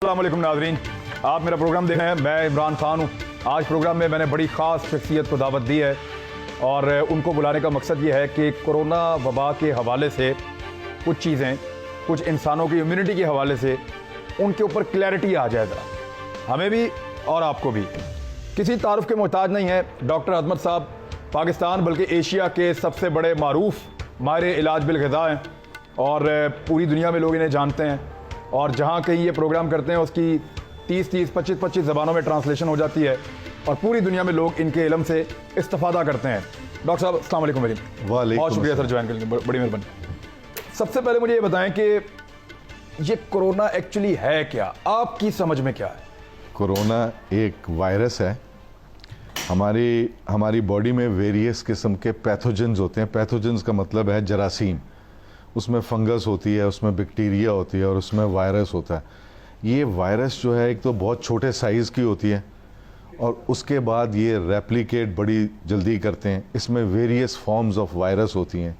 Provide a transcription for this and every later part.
السلام علیکم ناظرین، آپ میرا پروگرام دیکھ رہے ہیں. میں عمران خان ہوں. آج پروگرام میں نے بڑی خاص شخصیت کو دعوت دی ہے اور ان کو بلانے کا مقصد یہ ہے کہ کورونا وبا کے حوالے سے کچھ چیزیں، کچھ انسانوں کی امیونٹی کے حوالے سے ان کے اوپر کلیئرٹی آ جائے ذرا ہمیں بھی اور آپ کو بھی. کسی تعارف کے محتاج نہیں ہے. ڈاکٹر عظمت صاحب پاکستان بلکہ ایشیا کے سب سے بڑے معروف ماہر علاج بالغذا ہیں اور پوری دنیا میں لوگ انہیں جانتے ہیں، اور جہاں کہیں یہ پروگرام کرتے ہیں اس کی 25 زبانوں میں ٹرانسلیشن ہو جاتی ہے اور پوری دنیا میں لوگ ان کے علم سے استفادہ کرتے ہیں. ڈاکٹر صاحب السلام علیکم. بہت شکریہ سر جوائن کرنے کے لیے، بڑی مہربانی. سب سے پہلے مجھے یہ بتائیں کہ یہ کورونا ایکچولی ہے کیا؟ آپ کی سمجھ میں کیا ہے؟ کورونا ایک وائرس ہے. ہماری باڈی میں ویریس قسم کے پیتھوجنز ہوتے ہیں. پیتھوجنز کا مطلب ہے جراثیم. اس میں فنگس ہوتی ہے، اس میں بیکٹیریا ہوتی ہے اور اس میں وائرس ہوتا ہے. یہ وائرس جو ہے ایک تو بہت چھوٹے سائز کی ہوتی ہے اور اس کے بعد یہ ریپلیکیٹ بڑی جلدی کرتے ہیں. اس میں ویریس فارمز آف وائرس ہوتی ہیں.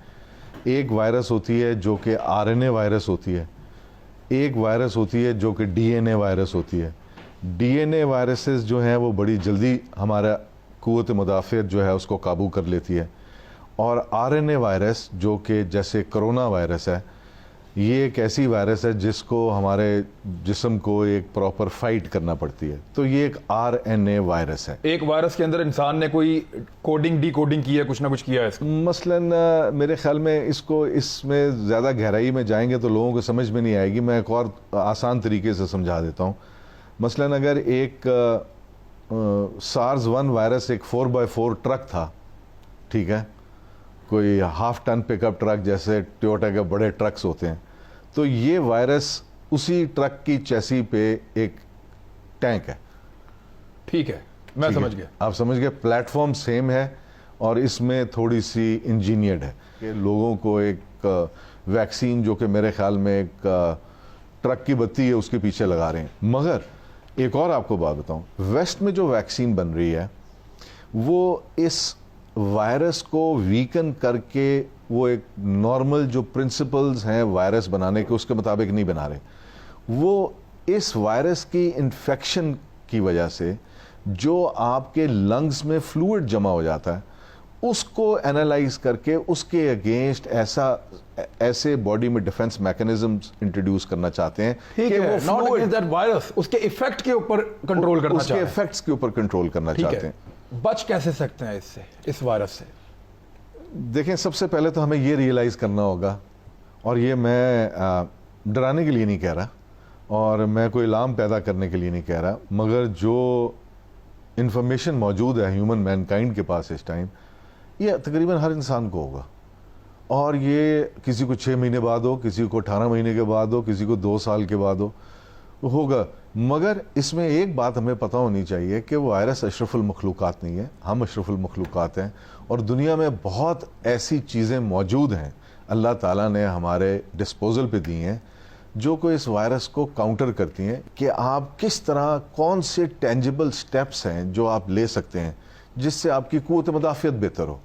ایک وائرس ہوتی ہے جو کہ RNA وائرس ہوتی ہے، ایک وائرس ہوتی ہے جو کہ DNA وائرس ہوتی ہے. DNA وائرسز جو ہیں وہ بڑی جلدی ہمارا قوت مدافعت جو ہے اس کو قابو کر لیتی ہے. اور RNA وائرس جو کہ جیسے کرونا وائرس ہے، یہ ایک ایسی وائرس ہے جس کو ہمارے جسم کو ایک پراپر فائٹ کرنا پڑتی ہے. تو یہ ایک RNA وائرس ہے. ایک وائرس کے اندر انسان نے کوئی کوڈنگ ڈی کوڈنگ کی ہے، کچھ نہ کچھ کیا ہے اس کو؟ مثلاً میرے خیال میں اس میں زیادہ گہرائی میں جائیں گے تو لوگوں کو سمجھ میں نہیں آئے گی. میں ایک اور آسان طریقے سے سمجھا دیتا ہوں. مثلاً اگر ایک SARS-1 وائرس ایک 4x4 ٹرک تھا، ٹھیک ہے، کوئی ½ ٹن پک اپ ٹرک جیسے ٹویوٹا کے بڑے ٹرکس ہوتے ہیں، تو یہ وائرس اسی ٹرک کی چیسی پہ ایک ٹینک ہے. ٹھیک ہے، میں سمجھ گیا. آپ سمجھ گئے. پلیٹ فارم سیم ہے اور اس میں تھوڑی سی انجینئرڈ ہے کہ لوگوں کو ایک ویکسین جو کہ میرے خیال میں ایک ٹرک کی بتی ہے اس کے پیچھے لگا رہے ہیں. مگر ایک اور آپ کو بات بتاؤں، ویسٹ میں جو ویکسین بن رہی ہے وہ اس وائرس کو ویکن کر کے وہ ایک نارمل جو پرنسپلز ہیں وائرس بنانے کے اس کے مطابق نہیں بنا رہے. وہ اس وائرس کی انفیکشن کی وجہ سے جو آپ کے لنگز میں فلوئڈ جمع ہو جاتا ہے اس کو اینالائز کر کے اس کے اگینسٹ ایسے باڈی میں ڈیفنس میکنزمز انٹروڈیوس کرنا چاہتے ہیں کہ وہ فلوئڈ وائرس اس کے ایفیکٹ کے اوپر کنٹرول کرنا چاہتے ہیں. اس کے ایفیکٹس کے اوپر کنٹرول کرنا چاہتے ہیں. بچ کیسے سکتے ہیں اس سے، اس وائرس سے؟ دیکھیں، سب سے پہلے تو ہمیں یہ ریئلائز کرنا ہوگا، اور یہ میں ڈرانے کے لیے نہیں کہہ رہا اور میں کوئی الارم پیدا کرنے کے لیے نہیں کہہ رہا، مگر جو انفارمیشن موجود ہے ہیومن مین کائنڈ کے پاس اس ٹائم، یہ تقریباً ہر انسان کو ہوگا. اور یہ کسی کو 6 مہینے بعد ہو، کسی کو 18 مہینے کے بعد ہو، کسی کو 2 سال کے بعد ہوگا. مگر اس میں ایک بات ہمیں پتہ ہونی چاہیے کہ وہ وائرس اشرف المخلوقات نہیں ہے، ہم اشرف المخلوقات ہیں. اور دنیا میں بہت ایسی چیزیں موجود ہیں اللہ تعالیٰ نے ہمارے ڈسپوزل پہ دی ہیں جو کہ اس وائرس کو کاؤنٹر کرتی ہیں کہ آپ کس طرح، کون سے ٹینجیبل سٹیپس ہیں جو آپ لے سکتے ہیں جس سے آپ کی قوت مدافعت بہتر ہو.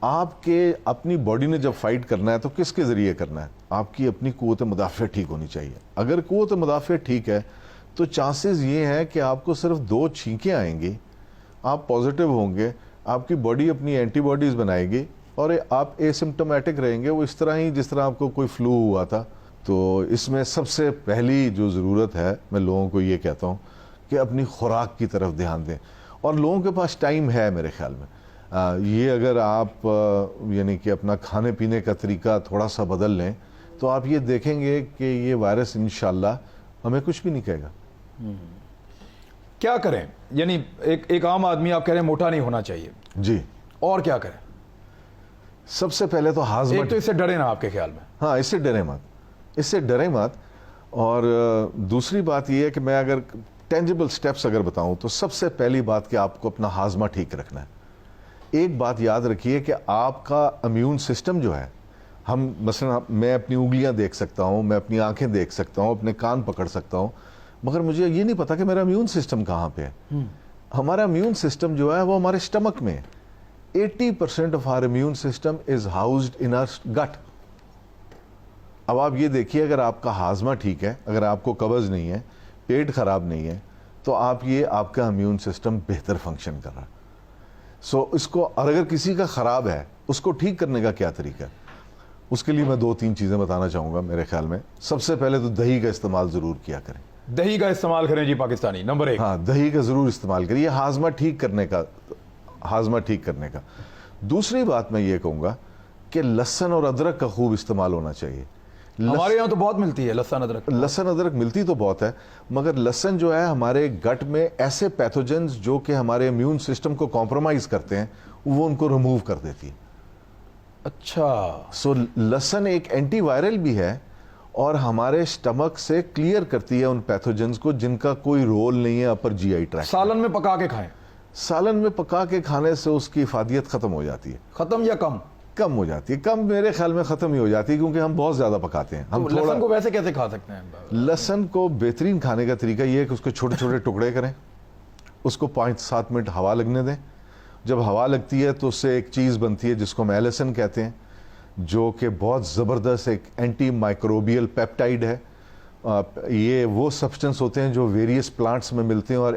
آپ کے اپنی باڈی نے جب فائٹ کرنا ہے تو کس کے ذریعے کرنا ہے؟ آپ کی اپنی قوت مدافعت ٹھیک ہونی چاہیے. اگر قوت مدافعت ٹھیک ہے تو چانسز یہ ہیں کہ آپ کو صرف 2 چھینکیں آئیں گی، آپ پازیٹیو ہوں گے، آپ کی باڈی اپنی اینٹی باڈیز بنائے گی اور آپ ایسمپٹومیٹک رہیں گے، وہ اس طرح ہی جس طرح آپ کو کوئی فلو ہوا تھا. تو اس میں سب سے پہلی جو ضرورت ہے، میں لوگوں کو یہ کہتا ہوں کہ اپنی خوراک کی طرف دھیان دیں. اور لوگوں کے پاس ٹائم ہے میرے خیال میں. یہ اگر آپ یعنی کہ اپنا کھانے پینے کا طریقہ تھوڑا سا بدل لیں تو آپ یہ دیکھیں گے کہ یہ وائرس انشاءاللہ ہمیں کچھ بھی نہیں کہے گا. کیا کریں؟ یعنی ایک عام آدمی آپ کہہ رہے ہیں موٹا نہیں ہونا چاہیے جی، اور کیا کریں؟ سب سے پہلے تو ہاضمہ. ایک تو اس سے ڈرے نا آپ کے خیال میں. ہاں، اس سے ڈریں مت. اور دوسری بات یہ ہے کہ میں اگر ٹینجیبل سٹیپس اگر بتاؤں تو سب سے پہلی بات کہ آپ کو اپنا ہاضمہ ٹھیک رکھنا ہے. ایک بات یاد رکھیے کہ آپ کا امیون سسٹم جو ہے، ہم مثلا میں اپنی انگلیاں دیکھ سکتا ہوں، میں اپنی آنکھیں دیکھ سکتا ہوں، اپنے کان پکڑ سکتا ہوں، مگر مجھے یہ نہیں پتا کہ میرا امیون سسٹم کہاں پہ ہے. ہمارا امیون سسٹم جو ہے وہ ہمارے اسٹمک میں ہے. 80% of our immune system is housed in our gut. اب آپ یہ دیکھیے، اگر آپ کا ہاضمہ ٹھیک ہے، اگر آپ کو قبض نہیں ہے، پیٹ خراب نہیں ہے تو آپ کا امیون سسٹم بہتر فنکشن کر رہا ہے. سو اس کو، اور اگر کسی کا خراب ہے اس کو ٹھیک کرنے کا کیا طریقہ ہے؟ اس کے لیے میں 2-3 چیزیں بتانا چاہوں گا. میرے خیال میں سب سے پہلے تو دہی کا استعمال ضرور کیا کریں. دہی کا استعمال کریں جی پاکستانی، نمبر 1. ہاں، دہی کا ضرور استعمال کریے، ہاضمہ ٹھیک کرنے کا. دوسری بات میں یہ کہوں گا کہ لہسن اور ادرک کا خوب استعمال ہونا چاہیے. ہمارے یہاں تو بہت ملتی ہے لہسن ادرک. لہسن ادرک ملتی تو بہت ہے، مگر لہسن جو ہے ہمارے گٹ میں ایسے پیتھوجنز جو کہ ہمارے امیون سسٹم کو کمپرومائز کرتے ہیں وہ ان کو ریموو کر دیتی ہے. اچھا. سو لہسن ایک اینٹی وائرل بھی ہے اور ہمارے سٹمک سے کلیئر کرتی ہے ان پیتھوجنز کو جن کا کوئی رول نہیں ہے اپر جی آئی ٹریکٹ. سالن میں پکا کے کھائیں. سالن میں پکا کے کھانے سے اس کی افادیت ختم ہو جاتی ہے. ختم یا کم؟ کم ہو جاتی ہے. کم میرے خیال میں ختم ہی ہو جاتی ہے کیونکہ ہم بہت زیادہ پکاتے ہیں. ہم لہسن کو ویسے کیسے کھا سکتے ہیں؟ لہسن کو بہترین کھانے کا طریقہ یہ ہے کہ اس کو چھوٹے چھوٹے ٹکڑے کریں، اس کو 5-7 منٹ ہوا لگنے دیں. جب ہوا لگتی ہے تو اس سے ایک چیز بنتی ہے جس کو میلیسن کہتے ہیں، جو کہ بہت زبردست ایک اینٹی مائکروبیل پیپٹائڈ ہے. یہ وہ سبسٹنس ہوتے ہیں جو ویریس پلانٹس میں ملتے ہیں اور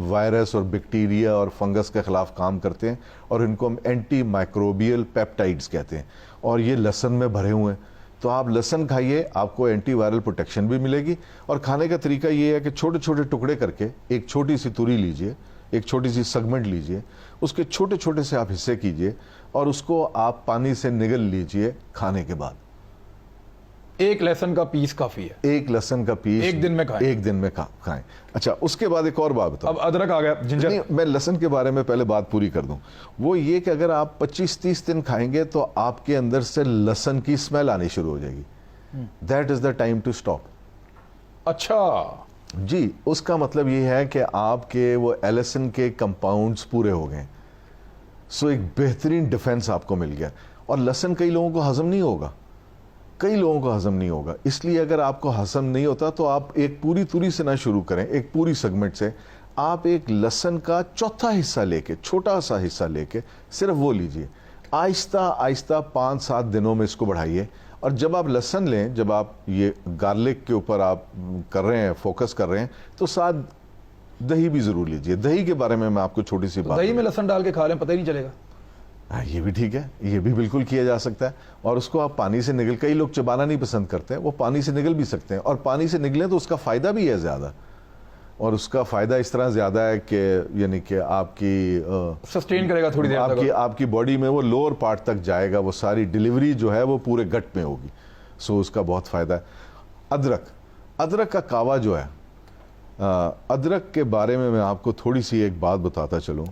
وائرس اور بیکٹیریا اور فنگس کے خلاف کام کرتے ہیں، اور ان کو ہم اینٹی مائکروبیل پیپٹائڈز کہتے ہیں، اور یہ لہسن میں بھرے ہوئے ہیں. تو آپ لہسن کھائیے، آپ کو اینٹی وائرل پروٹیکشن بھی ملے گی. اور کھانے کا طریقہ یہ ہے کہ چھوٹے چھوٹے ٹکڑے کر کے ایک چھوٹی سی توری لیجئے، ایک چھوٹی سی سیگمنٹ لیجئے، اس کے چھوٹے چھوٹے سے آپ حصے کیجئے اور اس کو آپ پانی سے نگل لیجئے کھانے کے بعد. ایک لہسن کا پیس کافی ہے. ایک لہسن کا پیس ایک دن میں کھائیں. ایک دن میں کھائیں. اچھا، اس کے بعد ایک اور بات بتاؤں. اب ادرک آ گیا، جنجر. میں لہسن کے بارے میں پہلے بات پوری کر دوں. وہ یہ کہ اگر آپ 25-30 دن کھائیں گے تو آپ کے اندر سے لہسن کی اسمیل آنی شروع ہو جائے گی. That is the time to stop. اچھا جی، اس کا مطلب یہ ہے کہ آپ کے وہ ایلسن کے کمپاؤنڈز پورے ہو گئے. سو ایک بہترین ڈیفنس آپ کو مل گیا. اور لہسن کئی لوگوں کو ہضم نہیں ہوگا، اس لیے اگر آپ کو ہضم نہیں ہوتا تو آپ ایک پوری توری سے نہ شروع کریں، ایک پوری سیگمنٹ سے. آپ ایک لہسن کا چوتھا حصہ لے کے، چھوٹا سا حصہ لے کے صرف وہ لیجئے. آہستہ آہستہ 5-7 دنوں میں اس کو بڑھائیے. اور جب آپ لہسن لیں، جب آپ یہ گارلک کے اوپر آپ کر رہے ہیں، فوکس کر رہے ہیں، تو ساتھ دہی بھی ضرور لیجئے. دہی کے بارے میں آپ کو چھوٹی سی بات. دہی میں لہسن ڈال کے کھا لیں، پتہ ہی نہیں چلے گا. یہ بھی ٹھیک ہے، یہ بھی بالکل کیا جا سکتا ہے. اور اس کو آپ پانی سے نگل، کئی لوگ چبانا نہیں پسند کرتے ہیں، وہ پانی سے نگل بھی سکتے ہیں. اور پانی سے نگلیں تو اس کا فائدہ بھی ہے زیادہ. اور اس کا فائدہ اس طرح زیادہ ہے کہ یعنی کہ آپ کی سسٹین کرے گا تھوڑی دیر تک. آپ کی باڈی میں وہ لوور پارٹ تک جائے گا، وہ ساری ڈیلیوری جو ہے وہ پورے گٹ میں ہوگی. سو اس کا بہت فائدہ ہے. ادرک کا کعوہ جو ہے، ادرک کے بارے میں آپ کو تھوڑی سی ایک بات بتاتا چلوں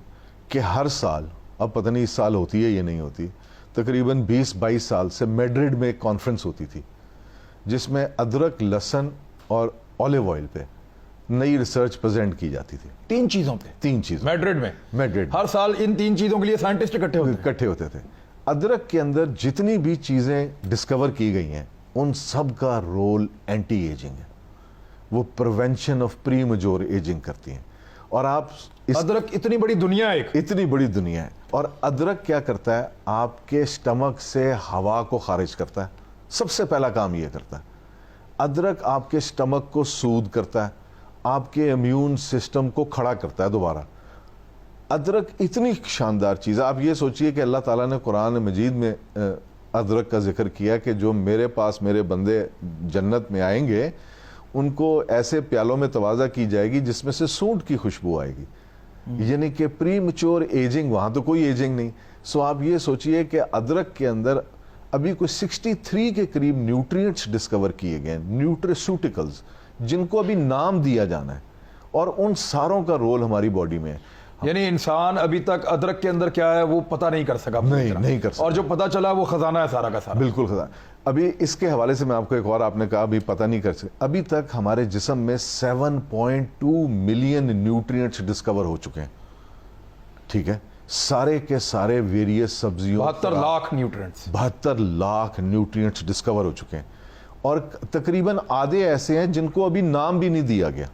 کہ ہر سال، اب پتہ نہیں اس سال ہوتی ہے یا نہیں ہوتی، تقریباً 20-22 سال سے میڈرڈ میں ایک کانفرنس ہوتی تھی جس میں ادرک، لہسن اور اولیو آئل پہ نئی ریسرچ پریزنٹ کی جاتی تھی. 3 چیزوں پہ. 3 چیزوں میڈرڈ میں. ہر سال ان 3 چیزوں کے لیے سائنٹسٹ اکٹھے ہوتے تھے. ادرک کے اندر جتنی بھی چیزیں ڈسکور کی گئی ہیں ان سب کا رول اینٹی ایجنگ ہے. وہ prevention of premature ageing کرتی ہیں. اور آپ ادرک اتنی بڑی دنیا ہے. اور ادرک کیا کرتا ہے؟ آپ کے سٹمک سے ہوا کو خارج کرتا ہے. سب سے پہلا کام یہ کرتا ہے. ادرک آپ کے سٹمک کو سود کرتا ہے، آپ کے امیون سسٹم کو کھڑا کرتا ہے دوبارہ. ادرک اتنی شاندار چیز ہے. آپ یہ سوچئے کہ اللہ تعالیٰ نے قرآن مجید میں ادرک کا ذکر کیا کہ جو میرے پاس میرے بندے جنت میں آئیں گے ان کو ایسے پیالوں میں توازہ کی جائے گی جس میں سے سونٹ کی خوشبو آئے گی. یعنی کہ پری میچور ایجنگ، وہاں تو کوئی ایجنگ نہیں. سو آپ یہ سوچئے کہ ادرک کے اندر ابھی کوئی 63 کے قریب نیوٹرینٹس ڈسکور کیے گئے ہیں، نیوٹریسوٹیکلز، جن کو ابھی نام دیا جانا ہے، اور ان ساروں کا رول ہماری باڈی میں ہے. یعنی انسان ابھی تک ادرک کے اندر کیا ہے وہ پتہ نہیں کر سکا. نہیں کر سکا. اور جو پتہ چلا وہ خزانہ ہے سارا کا سارا. بالکل خزانہ. ابھی اس کے حوالے سے میں آپ کو ایک اور، آپ نے کہا ابھی پتہ نہیں کر سکے، ابھی تک ہمارے جسم میں 7.2 ملین نیوٹرینٹس ڈسکور ہو چکے ہیں. ٹھیک ہے، سارے کے سارے ویریس سبزیوں، 72 لاکھ نیوٹرینٹس ڈسکور ہو چکے ہیں. اور تقریباً آدھے ایسے ہیں جن کو ابھی نام بھی نہیں دیا گیا،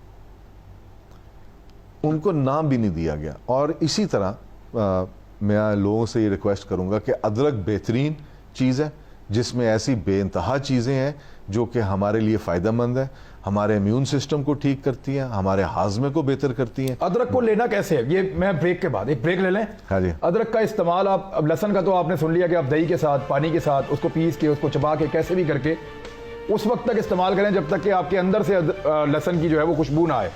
ان کو نام بھی نہیں دیا گیا. اور اسی طرح میں لوگوں سے یہ ریکویسٹ کروں گا کہ ادرک بہترین چیز ہے جس میں ایسی بے انتہا چیزیں ہیں جو کہ ہمارے لیے فائدہ مند ہے. ہمارے امیون سسٹم کو ٹھیک کرتی ہیں, ہمارے ہاضمے کو بہتر کرتی ہیں. ادرک کو لینا کیسے ہے, یہ میں بریک کے بعد ایک بریک لے لیں. ہاں جی. ادرک کا استعمال آپ, اب لہسن کا تو آپ نے سن لیا کہ آپ دہی کے ساتھ, پانی کے ساتھ اس کو پیس کے, اس کو چبا کے, کیسے بھی کر کے اس وقت تک استعمال کریں جب تک کہ آپ کے اندر سے لہسن کی جو ہے وہ خوشبو نہ آئے.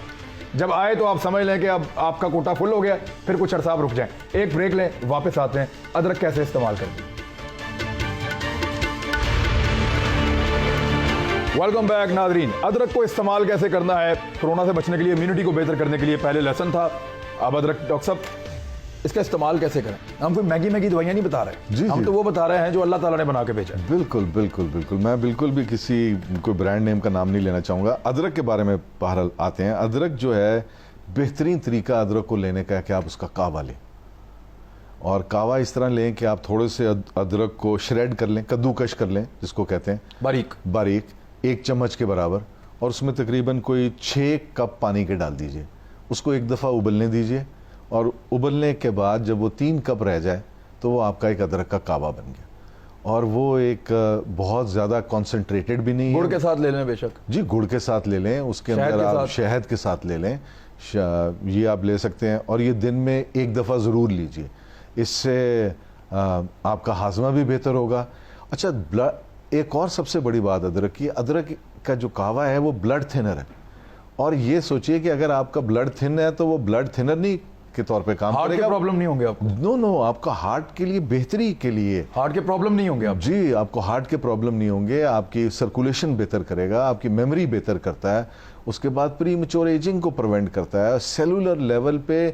جب آئے تو آپ سمجھ لیں کہ اب آپ کا کوٹا فل ہو گیا, پھر کچھ عرصہ آپ رک جائیں. ایک بریک لیں, واپس آتے ہیں ادرک کیسے استعمال کریں. ویلکم بیک ناظرین. ادرک کو استعمال کیسے کرنا ہے کورونا سے بچنے کے لیے, امیونٹی کو بہتر کرنے کے لیے. پہلے لہسن تھا, اب ادرک. ڈاکٹر صاحب اس کا استعمال کیسے کریں؟ ہم کوئی مہنگی دوائیاں نہیں بتا رہے, ہم تو وہ بتا رہے ہیں جو اللہ تعالیٰ نے بنا کے بھیجا. بالکل بالکل بالکل, میں بالکل بھی کسی کوئی برانڈ نیم کا نام نہیں لینا چاہوں گا. ادرک کے بارے میں بہرحال آتے ہیں. ادرک جو ہے, بہترین طریقہ ادرک کو لینے کا ہے کہ آپ اس کا کعوہ لیں, اور کعوہ اس طرح لیں کہ آپ تھوڑے سے ادرک کو شریڈ کر لیں, کدو کش کر لیں جس کو کہتے ہیں, باریک 1 چمچ کے برابر, اور اس میں تقریباً کوئی 6 کپ پانی کے ڈال دیجئے. اس کو ایک دفعہ ابلنے دیجئے, اور ابلنے کے بعد جب وہ 3 کپ رہ جائے تو وہ آپ کا ایک ادرک کا کعوہ بن گیا. اور وہ ایک بہت زیادہ کانسنٹریٹڈ بھی نہیں ہے. گڑ کے ساتھ لے لیں بے شک. جی گڑ کے ساتھ لے لیں, اس کے اندر آپ شہد کے ساتھ لے لیں, یہ آپ لے سکتے ہیں. اور یہ دن میں 1 دفعہ ضرور لیجئے, اس سے آپ کا ہاضمہ بھی بہتر ہوگا. اچھا, ایک اور سب سے بڑی بات ادرک کی, ادرک کا جو کعوہ ہے وہ بلڈ تھنر ہے. اور یہ سوچئے کہ اگر آپ کا بلڈ تھن ہے تو وہ بلڈ تھنر نہیں کے طور پہ کام کرے گا. ہارٹ کے پرابلم نہیں ہوں گے آپ کو. نو, آپ کا ہارٹ کے لیے بہتری کے لیے. ہارٹ کے پرابلم نہیں ہوں گے آپ. جی, آپ کو ہارٹ کے پرابلم نہیں ہوں گے, آپ کی سرکولیشن بہتر کرے گا, آپ کی میموری بہتر کرتا ہے. اس کے بعد پری میچور ایجنگ کو پریونٹ کرتا ہے. سیلولر لیول پہ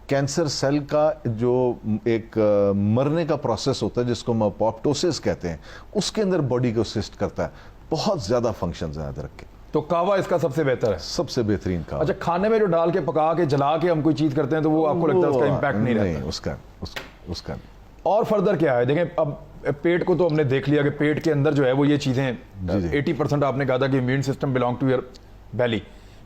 کینسر سیل کا جو ایک مرنے کا پروسیس ہوتا ہے جس کو ہم اپوپٹوسس کہتے ہیں, اس کے اندر باڈی کو اسسٹ کرتا ہے. بہت زیادہ فنکشنز ہیں ادرک کے. تو کعوہ اس کا سب سے بہتر ہے, سب سے بہترین کعوہ. اچھا, کھانے میں جو ڈال کے پکا کے جلا کے ہم کوئی چیز کرتے ہیں تو وہ آپ کو لگتا ہے اس کا امپیکٹ نہیں رہتا؟ اس کا اور فردر کیا ہے؟ دیکھیں اب پیٹ کو تو ہم نے دیکھ لیا کہ پیٹ کے اندر جو ہے وہ یہ چیزیں 80% آپ نے کہا تھا کہ immune system belong to your belly.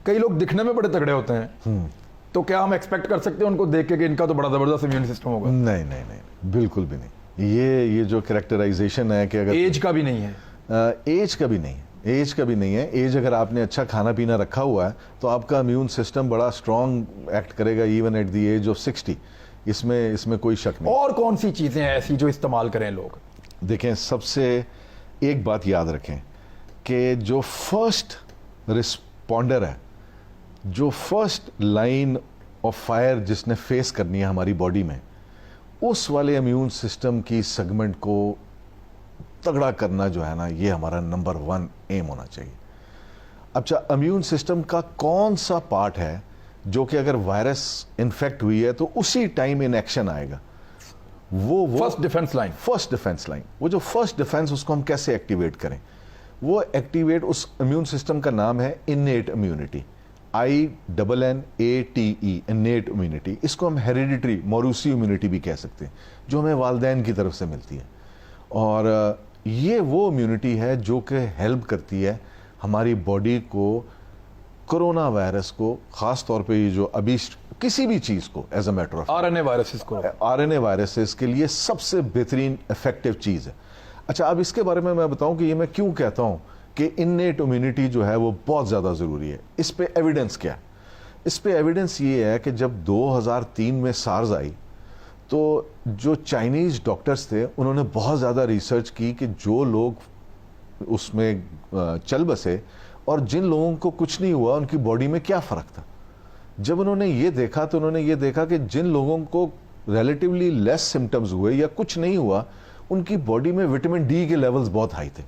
کئی لوگ دکھنے میں بڑے تگڑے ہوتے ہیں, تو کیا ہم ایکسپیکٹ کر سکتے ہیں ان کو دیکھ کے کہ ان کا تو بڑا زبردست امیون سسٹم ہوگا؟ نہیں, بالکل بھی نہیں. یہ جو کریکٹرائزیشن ہے کہ اگر ایج کا بھی نہیں ہے, ایج کا بھی نہیں ہے. ایج اگر آپ نے اچھا کھانا پینا رکھا ہوا ہے تو آپ کا امیون سسٹم بڑا اسٹرانگ ایکٹ کرے گا even at the age of 60. اس میں کوئی شک نہیں. اور کون سی چیزیں ایسی جو استعمال کریں لوگ؟ دیکھیں, سب سے ایک بات یاد رکھیں کہ جو فرسٹ رسپونڈر ہے, جو فرسٹ لائن آف فائر جس نے فیس کرنی ہے ہماری باڈی میں, اس والے امیون سسٹم کی سیگمنٹ کو تگڑا کرنا جو ہے نا, یہ ہمارا نمبر 1 ایم ہونا چاہیے. اچھا, امیون سسٹم کا کون سا پارٹ ہے جو کہ اگر وائرس انفیکٹ ہوئی ہے تو اسی ٹائم ان ایکشن آئے گا؟ وہ فرسٹ ڈیفنس لائن. وہ جو فرسٹ ڈیفنس, اس کو ہم کیسے ایکٹیویٹ کریں؟ وہ ایکٹیویٹ, اس امیون سسٹم کا نام ہے innate immunity, INNATE, innate immunity. اس کو ہم ہیریڈیٹری موروثی امیونٹی بھی کہہ سکتے ہیں, جو ہمیں والدین کی طرف سے ملتی ہے. اور یہ وہ امیونٹی ہے جو کہ ہیلپ کرتی ہے ہماری باڈی کو کرونا وائرس کو, خاص طور پہ یہ جو ابھی کسی بھی چیز کو, as a matter of RNA viruses کے لیے سب سے بہترین افیکٹو چیز ہے. اچھا, اب اس کے بارے میں بتاؤں کہ یہ میں کیوں کہتا ہوں کہ انیٹ امیونٹی جو ہے وہ بہت زیادہ ضروری ہے. اس پہ ایویڈنس کیا ہے؟ اس پہ ایویڈنس یہ ہے کہ جب 2003 میں سارز آئی تو جو چائنیز ڈاکٹرز تھے انہوں نے بہت زیادہ ریسرچ کی کہ جو لوگ اس میں چل بسے اور جن لوگوں کو کچھ نہیں ہوا ان کی باڈی میں کیا فرق تھا. جب انہوں نے یہ دیکھا تو انہوں نے یہ دیکھا کہ جن لوگوں کو ریلیٹیولی لیس سمٹمز ہوئے یا کچھ نہیں ہوا, ان کی باڈی میں وٹامن ڈی کے لیولز بہت ہائی تھے.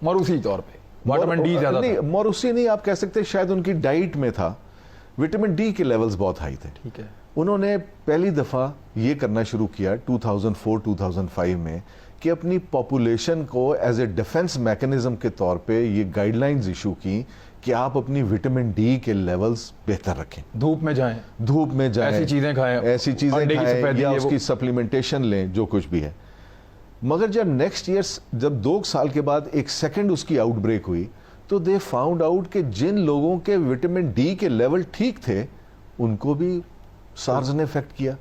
موروثی طور پہ وٹامن ڈی زیادہ نہیں, موروثی نہیں, آپ کہہ سکتے شاید ان کی ڈائٹ میں تھا, وٹامن ڈی کے لیولز بہت ہائی تھے. ٹھیک ہے. انہوں نے پہلی دفعہ یہ کرنا شروع کیا 2004-2005 میں کہ اپنی پاپولیشن کو ایز اے ڈیفنس میکنزم کے طور پہ یہ گائیڈ لائنز ایشو کی کہ آپ اپنی وٹامن ڈی کے لیولز بہتر رکھیں, دھوپ میں جائیں, ایسی چیزیں کھائیں یا اس کی سپلیمنٹیشن لیں, جو کچھ بھی ہے. مگر جب نیکسٹ ایئر, جب 2 سال کے بعد ایک سیکنڈ اس کی آؤٹ بریک ہوئی تو دے فاؤنڈ آؤٹ کہ جن لوگوں کے وٹامن ڈی کے لیول ٹھیک تھے ان کو بھی سارز نے افیکٹ کیا,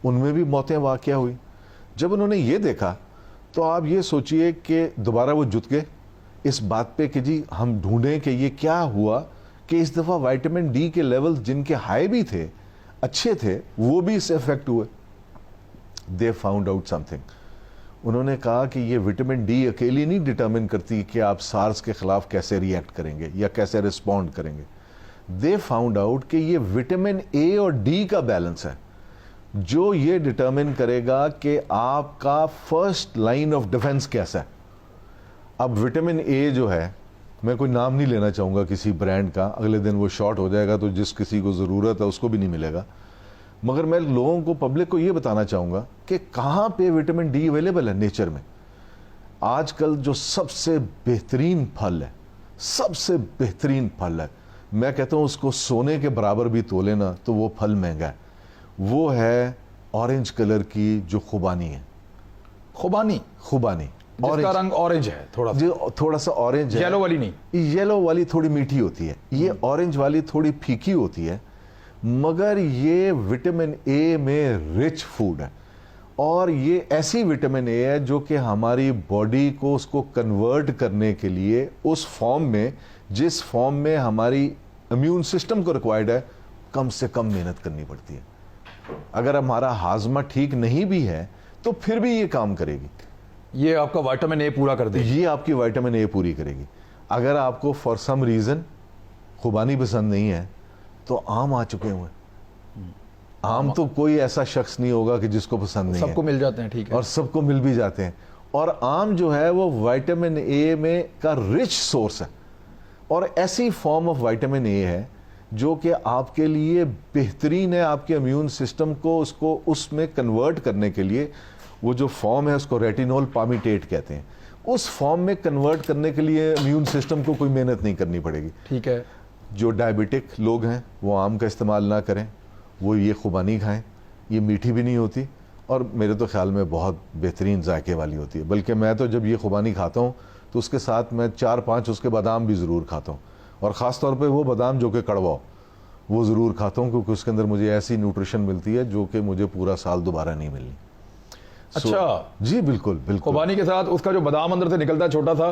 ان میں بھی موتیں واقع ہوئی. جب انہوں نے یہ دیکھا تو آپ یہ سوچئے کہ دوبارہ وہ جت گئے, اس بات پہ کہ جی ہم ڈھونڈیں کہ یہ کیا ہوا کہ اس دفعہ وائٹامن ڈی کے لیول جن کے ہائی بھی تھے, اچھے تھے, وہ بھی اس سے افیکٹ ہوئے. دے فاؤنڈ آؤٹ سم تھنگ. انہوں نے کہا کہ یہ وٹامن ڈی اکیلی نہیں ڈٹرمن کرتی کہ آپ سارس کے خلاف کیسے ری ایکٹ کریں گے یا کیسے رسپونڈ کریں گے. دے فاؤنڈ آؤٹ کہ یہ وٹامن اے اور ڈی کا بیلنس ہے جو یہ ڈٹرمن کرے گا کہ آپ کا فرسٹ لائن آف ڈیفنس کیسا ہے. اب وٹامن اے جو ہے, میں کوئی نام نہیں لینا چاہوں گا کسی برانڈ کا, اگلے دن وہ شارٹ ہو جائے گا تو جس کسی کو ضرورت ہے اس کو بھی نہیں ملے گا, مگر میں لوگوں کو, پبلک کو یہ بتانا چاہوں گا کہ کہاں پہ وٹامن ڈی اویلیبل ہے نیچر میں. آج کل جو سب سے بہترین پھل ہے, سب سے بہترین پھل ہے, میں کہتا ہوں اس کو سونے کے برابر بھی تولے نا تو وہ پھل مہنگا ہے, وہ ہے اورنج کلر کی جو خوبانی ہے. خوبانی جس کا رنگ اورنج ہے, تھوڑا سا اورنج ہے, یلو والی نہیں. یلو والی تھوڑی میٹھی ہوتی ہے, یہ اورنج والی تھوڑی پھیکی ہوتی ہے, مگر یہ وٹامن اے میں رچ فوڈ ہے. اور یہ ایسی وٹامن اے ہے جو کہ ہماری باڈی کو اس کو کنورٹ کرنے کے لیے اس فارم میں, جس فارم میں ہماری امیون سسٹم کو ریکوائرڈ ہے, کم سے کم محنت کرنی پڑتی ہے. اگر ہمارا ہاضمہ ٹھیک نہیں بھی ہے تو پھر بھی یہ کام کرے گی. یہ آپ کا وائٹامن اے پورا کر دے گی, یہ آپ کی وائٹامن اے پوری کرے گی. اگر آپ کو فار سم ریزن خوبانی پسند نہیں ہے تو آم آ چکے ہوئے. آم تو کوئی ایسا شخص نہیں ہوگا کہ جس کو پسند نہیں ہے, سب کو مل جاتے ہیں, ٹھیک ہے, اور سب کو مل بھی جاتے ہیں. اور آم جو ہے وہ وائٹامن اے میں کا رچ سورس ہے, اور ایسی فارم آف وائٹامن اے ہے جو کہ آپ کے لیے بہترین ہے. آپ کے امیون سسٹم کو اس میں کنورٹ کرنے کے لیے, وہ جو فارم ہے اس کو ریٹینول پامیٹیٹ کہتے ہیں, اس فارم میں کنورٹ کرنے کے لیے امیون سسٹم کو کوئی محنت نہیں کرنی پڑے گی. ٹھیک ہے. جو ڈائبٹک لوگ ہیں وہ آم کا استعمال نہ کریں, وہ یہ خوبانی کھائیں. یہ میٹھی بھی نہیں ہوتی اور میرے تو خیال میں بہت بہترین ذائقے والی ہوتی ہے. بلکہ میں تو جب یہ خوبانی کھاتا ہوں تو اس کے ساتھ میں 4-5 اس کے بادام بھی ضرور کھاتا ہوں, اور خاص طور پہ وہ بادام جو کہ کڑوا ہو وہ ضرور کھاتا ہوں, کیونکہ اس کے اندر مجھے ایسی نیوٹریشن ملتی ہے جو کہ مجھے پورا سال دوبارہ نہیں ملنی. اچھا جی بالکل بالکل. خوبانی کے ساتھ اس کا جو بادام اندر سے نکلتا ہے چھوٹا سا,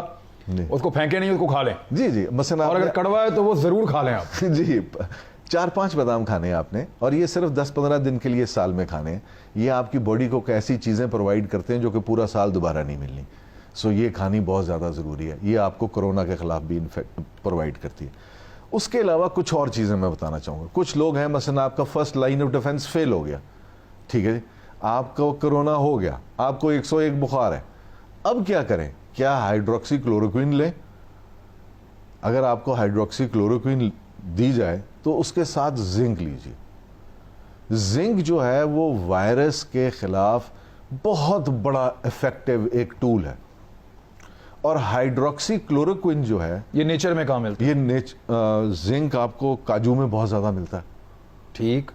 اس کو پھینکے نہیں, اس کو کھا لیں. جی مثلا, اور اگر کڑوا ہے تو وہ ضرور کھا لیں آپ. جی 4-5 بادام کھانے ہیں آپ نے, اور یہ صرف 10-15 دن کے لیے سال میں کھانے ہیں. یہ آپ کی باڈی کو ایسی چیزیں پرووائڈ کرتے ہیں جو کہ پورا سال دوبارہ نہیں ملنی. سو یہ کھانی بہت زیادہ ضروری ہے. یہ آپ کو کورونا کے خلاف بھی پرووائڈ کرتی ہے. اس کے علاوہ کچھ اور چیزیں میں بتانا چاہوں گا. کچھ لوگ ہیں, مثلا آپ کا فرسٹ لائن آف ڈیفنس فیل ہو گیا, ٹھیک ہے جی, آپ کو کرونا ہو گیا, آپ کو 101 بخار ہے, اب کیا کریں؟ کیا ہائیڈروکسی کلوروکوئن لیں؟ اگر آپ کو ہائیڈروکسی کلوروکوئن دی جائے تو اس کے ساتھ زنک لیجیے. زنک جو ہے وہ وائرس کے خلاف بہت بڑا افیکٹو ایک ٹول ہے, اور ہائیڈروکسی کلوروکوئن جو ہے یہ نیچر میں کہاں ملتا ہے؟ یہ زنک آپ کو کاجو میں بہت زیادہ ملتا ہے. ٹھیک.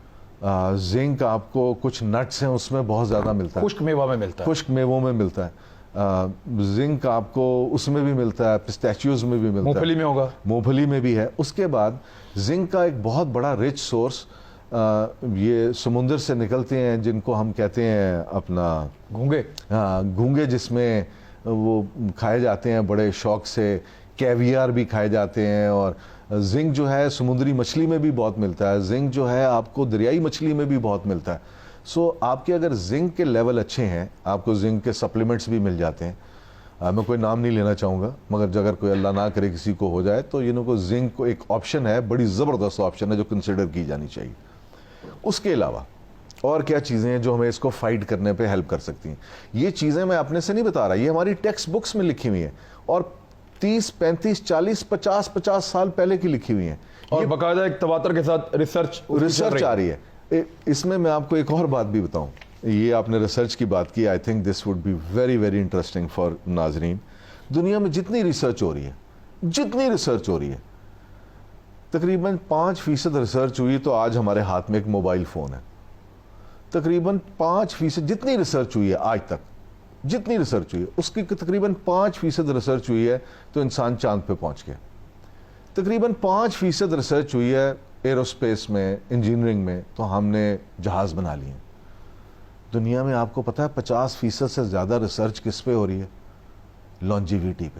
زنک آپ کو کچھ نٹس ہیں اس میں بہت زیادہ ملتا ہے, خشک میوہ میں ملتا ہے, خشک میووں میں ملتا ہے. زنک آپ کو اس میں بھی ملتا ہے, پسٹیچیوز میں بھی ملتا ہے, مونگ پھلی میں ہوگا, مونگ پھلی میں بھی ہے. اس کے بعد زنک کا ایک بہت بڑا رچ سورس یہ سمندر سے نکلتے ہیں جن کو ہم کہتے ہیں اپنا گھونگے. گھونگے, جس میں وہ کھائے جاتے ہیں بڑے شوق سے. کیویار بھی کھائے جاتے ہیں, اور زنک جو ہے سمندری مچھلی میں بھی بہت ملتا ہے. زنک جو ہے آپ کو دریائی مچھلی میں بھی بہت ملتا ہے. سو آپ کے اگر زنک کے لیول اچھے ہیں, آپ کو زنک کے سپلیمنٹس بھی مل جاتے ہیں. میں کوئی نام نہیں لینا چاہوں گا, مگر اگر کوئی اللہ نہ کرے کسی کو ہو جائے تو کو زنک کو ایک آپشن ہے, بڑی زبردست آپشن ہے جو کنسیڈر کی جانی چاہیے. اس کے علاوہ اور کیا چیزیں ہیں جو ہمیں اس کو فائٹ کرنے پہ ہیلپ کر سکتی ہیں؟ یہ چیزیں میں اپنے سے نہیں بتا رہا, یہ ہماری ٹیکسٹ بکس میں لکھی ہوئی ہیں, اور 30-35-40-50 سال پہلے کی لکھی ہوئی ہیں, اور باقاعدہ ایک تواتر کے ساتھ ریسرچ آ رہی ہے. اس میں آپ کو ایک اور بات بھی بتاؤں. یہ آپ نے ریسرچ کی بات کی, I think this would be very very interesting for ناظرین. دنیا میں جتنی ریسرچ ہو رہی ہے تقریباً 5% ریسرچ ہوئی تو آج ہمارے ہاتھ میں ایک موبائل فون ہے. تقریباً 5% جتنی ریسرچ ہوئی ہے آج تک, جتنی ریسرچ ہوئی ہے اس کی تقریباً 5% ریسرچ ہوئی ہے تو انسان چاند پہ پہنچ گیا. تقریباً 5% ریسرچ ہوئی ہے ایروسپیس میں, انجینئرنگ میں, تو ہم نے جہاز بنا لیے. دنیا میں آپ کو پتا ہے 50% سے زیادہ ریسرچ کس پہ ہو رہی ہے؟ لانجیویٹی پہ.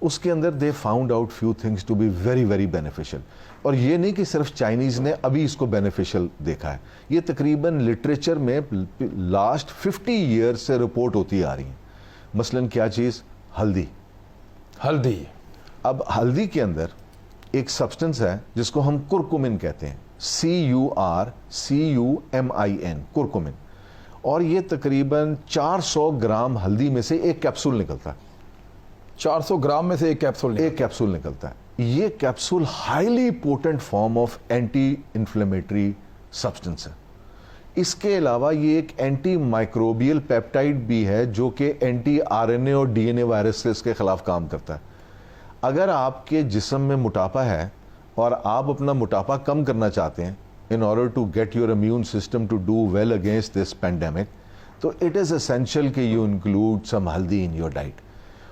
اس کے اندر they found out few things to be very very beneficial. اور یہ نہیں کہ صرف چائنیز نے ابھی اس کو بینیفیشل دیکھا ہے, یہ تقریباً لٹریچر میں لاسٹ 50 ایئر سے رپورٹ ہوتی آ رہی ہیں. مثلاً کیا چیز؟ ہلدی. اب ہلدی کے اندر ایک سبسٹنس ہے جس کو ہم کرکومن کہتے ہیں, CURCUMIN, کرکومن. اور یہ تقریباً 400 گرام ہلدی میں سے ایک کیپسول نکلتا ہے. 400 گرام میں سے ایک کیپسول نکلتا ہے. یہ capsule highly potent form of anti inflammatory substance ہے. اس کے علاوہ یہ ایک اینٹی مائکروبیل پیپٹائڈ بھی ہے جو کہ اینٹی RNA اور DNA وائرسز کے خلاف کام کرتا ہے. اگر آپ کے جسم میں موٹاپا ہے اور آپ اپنا موٹاپا کم کرنا چاہتے ہیں in order to get your immune system to do well against this pandemic, تو it is essential کہ you include some ہلدی in your diet.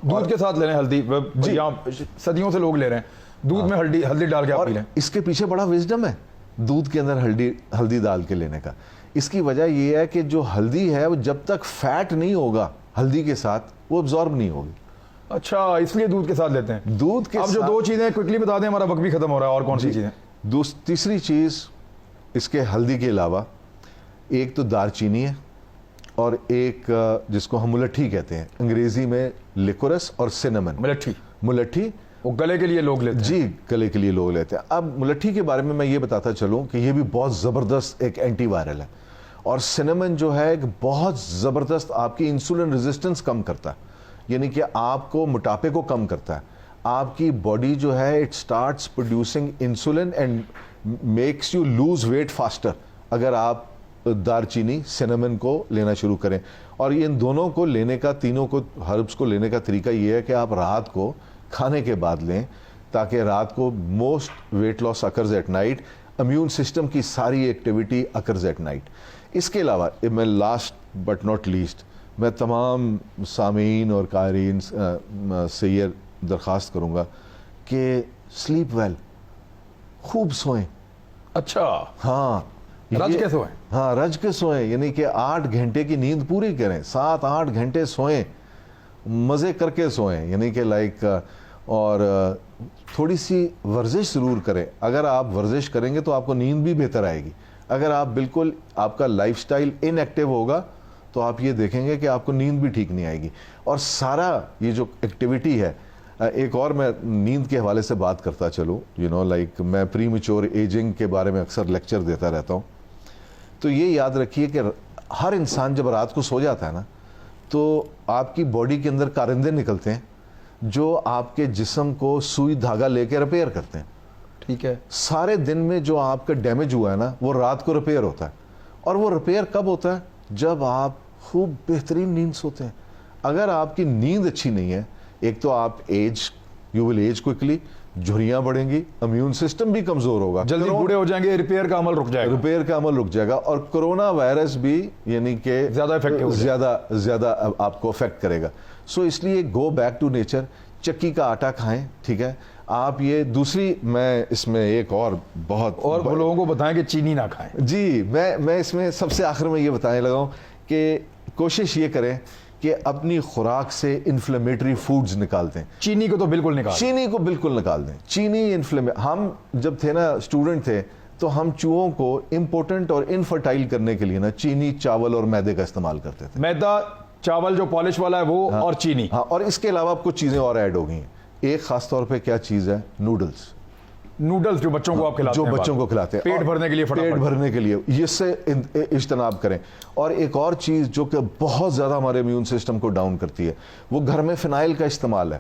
دودھ کے ساتھ لے رہے ہیں ہلدی, یہاں صدیوں سے لوگ لے رہے ہیں دودھ میں ہلدی ڈال کے آپ پی لیں. اس کے پیچھے بڑا وزڈم ہے دودھ کے اندر ہلدی ڈال کے لینے کا. اس کی وجہ یہ ہے کہ جو ہلدی ہے وہ جب تک فیٹ نہیں ہوگا ہلدی کے ساتھ وہ ابزارب نہیں ہوگی. اچھا, اس لیے دودھ کے ساتھ لیتے ہیں. دودھ کے اب جو 2 چیزیں کوئکلی بتا دیں, ہمارا وقت بھی ختم ہو رہا ہے. اور کون سی چیزیں؟ تیسری چیز اس کے ہلدی کے علاوہ ایک تو دار چینی ہے اور ایک جس کو ہم ملٹھی کہتے ہیں, انگریزی میں لیکورس اور سینمن. ملٹھی وہ گلے کے لیے لوگ لیتے ہیں. جی, گلے کے لیے لوگ لیتے ہیں. اب ملٹھی کے بارے میں یہ بتاتا چلوں کہ یہ بھی بہت زبردست ایک اینٹی وائرل ہے. اور سینمن جو ہے ایک بہت زبردست آپ کی انسولن ریزسٹنس کم کرتا ہے, یعنی کہ آپ کو موٹاپے کو کم کرتا ہے. آپ کی باڈی جو ہے it starts producing insulin and makes you lose weight faster اگر آپ دار چینی سینمن کو لینا شروع کریں. اور ان دونوں کو لینے کا, تینوں کو ہربس کو لینے کا طریقہ یہ ہے کہ آپ رات کو کھانے کے بعد لیں تاکہ رات کو most weight loss occurs at night, immune system کی ساری ایکٹیویٹی اکرز ایٹ نائٹ. اس کے علاوہ میں لاسٹ بٹ ناٹ لیسٹ میں تمام سامعین اور قارئین سے یہ درخواست کروں گا کہ سلیپ ویل, خوب سوئیں. اچھا, ہاں, رج کے سوئیں. ہاں, رج کے سوئیں, یعنی کہ 8 گھنٹے کی نیند پوری کریں, 7-8 گھنٹے سوئیں, مزے کر کے سوئیں, یعنی کہ لائک, اور تھوڑی سی ورزش ضرور کریں. اگر آپ ورزش کریں گے تو آپ کو نیند بھی بہتر آئے گی. اگر آپ بالکل آپ کا لائف سٹائل ان ایکٹیو ہوگا تو آپ یہ دیکھیں گے کہ آپ کو نیند بھی ٹھیک نہیں آئے گی. اور سارا یہ جو ایکٹیویٹی ہے, ایک اور میں نیند کے حوالے سے بات کرتا چلوں, لائک میں پری میچور ایجنگ کے بارے میں اکثر لیکچر دیتا رہتا ہوں. تو یہ یاد رکھیے کہ ہر انسان جب رات کو سو جاتا ہے نا تو آپ کی باڈی کے اندر کارندے نکلتے ہیں جو آپ کے جسم کو سوئی دھاگا لے کے ریپیئر کرتے ہیں. ٹھیک ہے, سارے دن میں جو آپ کا ڈیمیج ہوا ہے نا وہ رات کو ریپیئر ہوتا ہے. اور وہ ریپیئر کب ہوتا ہے؟ جب آپ خوب بہترین نیند سوتے ہیں. اگر آپ کی نیند اچھی نہیں ہے, ایک تو آپ یو ول ایج کوئکلی, جھریاں بڑھیں گی, امیون سسٹم بھی کمزور ہوگا, جلدی بوڑھے ہو جائیں گے, ریپیئر کا عمل رک جائے گا, اور کرونا وائرس بھی یعنی کہ زیادہ آپ کو افیکٹ کرے گا. سو اس لیے گو بیک ٹو نیچر, چکی کا آٹا کھائیں. ٹھیک ہے, آپ یہ دوسری, میں اس میں ایک اور بہت اور لوگوں کو بتائیں کہ چینی نہ کھائیں. جی, میں اس میں سب سے آخر میں یہ بتانے لگا ہوں کہ کوشش یہ کریں کہ اپنی خوراک سے انفلیمیٹری فوڈز نکال دیں. چینی کو بالکل نکال دیں. چینی ہم جب تھے نا, اسٹوڈنٹ تھے, تو ہم چوہوں کو امپورٹنٹ اور انفرٹائل کرنے کے لیے نا چینی, چاول اور میدے کا استعمال کرتے تھے. میدا, چاول جو پالش والا ہے وہ, اور چینی. ہاں, اور اس کے علاوہ کچھ چیزیں اور ایڈ ہو گئی ہیں. ایک خاص طور پہ کیا چیز ہے؟ نوڈلز جو بچوں کو آپ کھلاتے ہیں, پیٹ بھرنے کے لیے, اس سے اجتناب کریں. اور ایک اور چیز جو کہ بہت زیادہ ہمارے امیون سسٹم کو ڈاؤن کرتی ہے, وہ گھر میں فنائل کا استعمال ہے.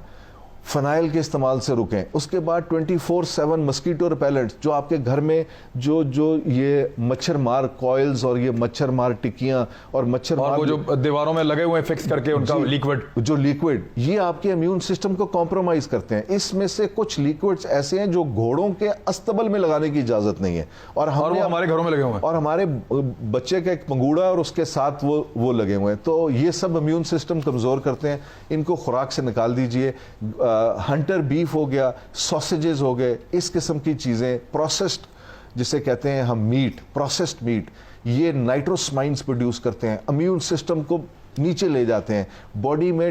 فنائل کے استعمال سے رکیں. اس کے بعد 24/7 مسکیٹو ریپیلنٹ, جو آپ کے گھر میں جو یہ مچھر مار کوئلز اور یہ مچھر مار ٹکیاں اور مچھر مار, وہ جو دیواروں میں لگے ہوئے فکس کر کے ان کا لیکوڈ, یہ آپ کے امیون سسٹم کو کمپرومائز کرتے ہیں. اس میں سے کچھ لیکوڈز ایسے ہیں جو گھوڑوں کے استبل میں لگانے کی اجازت نہیں ہے, اور ہمارے گھروں میں لگے ہوئے ہیں, اور ہمارے بچے کا ایک پنگوڑا اور اس کے ساتھ وہ لگے ہوئے ہیں. تو یہ سب امیون سسٹم کمزور کرتے ہیں. ان کو خوراک سے نکال دیجئے. ہنٹر بیف ہو گیا, سوسیجز ہو گئے, اس قسم کی چیزیں, پروسیسڈ جسے کہتے ہیں ہم میٹ, پروسیسڈ میٹ, یہ نائٹروسمائنز پروڈیوس کرتے ہیں, امیون سسٹم کو نیچے لے جاتے ہیں, باڈی میں